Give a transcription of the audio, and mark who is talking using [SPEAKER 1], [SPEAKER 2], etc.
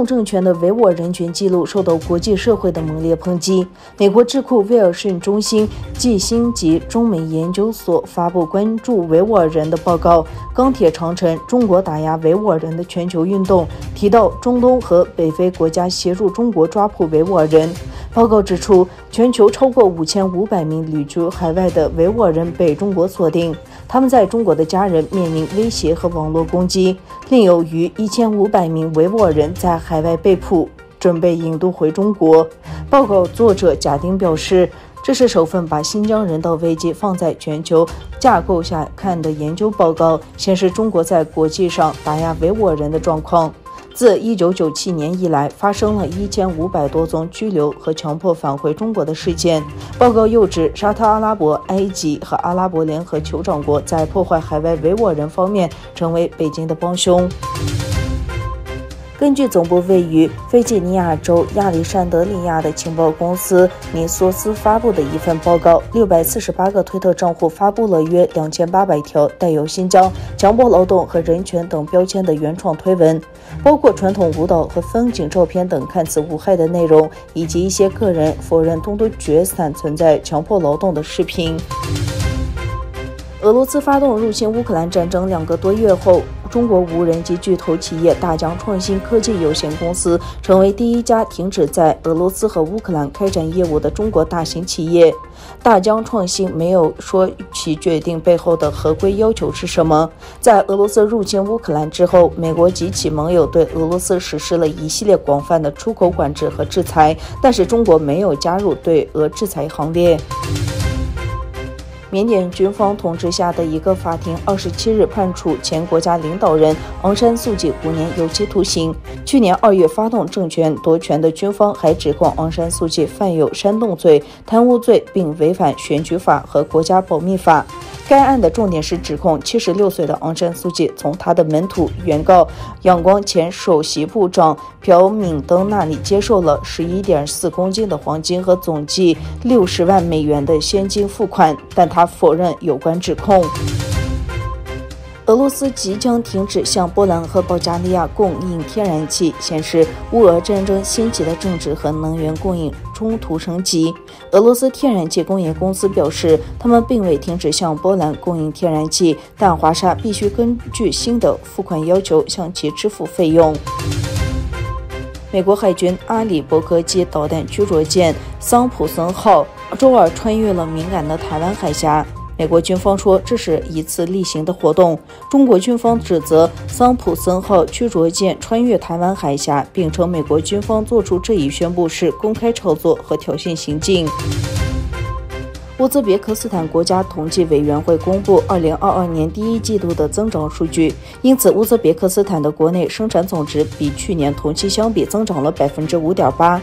[SPEAKER 1] 动政权的维吾尔人权记录受到国际社会的猛烈抨击。美国智库威尔逊中心暨星级中美研究所发布关注维吾尔人的报告《钢铁长城：中国打压维吾尔人的全球运动》，提到中东和北非国家协助中国抓捕维吾尔人。报告指出，全球超过5500名旅居海外的维吾尔人被中国锁定，他们在中国的家人面临威胁和网络攻击。另有逾1500名维吾尔人在海外被捕，准备引渡回中国。报告作者贾丁表示，这是首份把新疆人道危机放在全球架构下看的研究报告，显示中国在国际上打压维吾尔人的状况。自1997年以来，发生了1500多宗拘留和强迫返回中国的事件。报告又指，沙特阿拉伯、埃及和阿拉伯联合酋长国在破坏海外维吾尔人方面成为北京的帮凶。根据总部位于弗吉尼亚州亚历山德利亚的情报公司米索斯发布的一份报告，648个推特账户发布了约2800条带有新疆、强迫劳动和人权等标签的原创推文，包括传统舞蹈和风景照片等看似无害的内容，以及一些个人否认东突厥斯坦存在强迫劳动的视频。俄罗斯发动入侵乌克兰战争2个多月后，中国无人机巨头企业大疆创新科技有限公司成为第一家停止在俄罗斯和乌克兰开展业务的中国大型企业。大疆创新没有说其决定背后的合规要求是什么。在俄罗斯入侵乌克兰之后，美国及其盟友对俄罗斯实施了一系列广泛的出口管制和制裁，但是中国没有加入对俄制裁行列。缅甸军方统治下的一个法庭27日判处前国家领导人昂山素季5年有期徒刑。去年2月发动政权夺权的军方还指控昂山素季犯有煽动罪、贪污罪，并违反选举法和国家保密法。该案的重点是指控76岁的昂山素季从他的门徒、原告仰光前首席部长朴敏登那里接受了11.4公斤的黄金和总计60万美元的现金付款，但他否认有关指控。俄罗斯即将停止向波兰和保加利亚供应天然气，显示乌俄战争掀起的政治和能源供应冲突升级。俄罗斯天然气工业公司表示，他们并未停止向波兰供应天然气，但华沙必须根据新的付款要求向其支付费用。美国海军阿里伯格级导弹驱逐舰桑普森号周二穿越了敏感的台湾海峡。美国军方说这是一次例行的活动。中国军方指责桑普森号驱逐舰穿越台湾海峡，并称美国军方做出这一宣布是公开炒作和挑衅行径。乌兹别克斯坦国家统计委员会公布2022年第一季度的增长数据，因此乌兹别克斯坦的国内生产总值比去年同期相比增长了5.8%。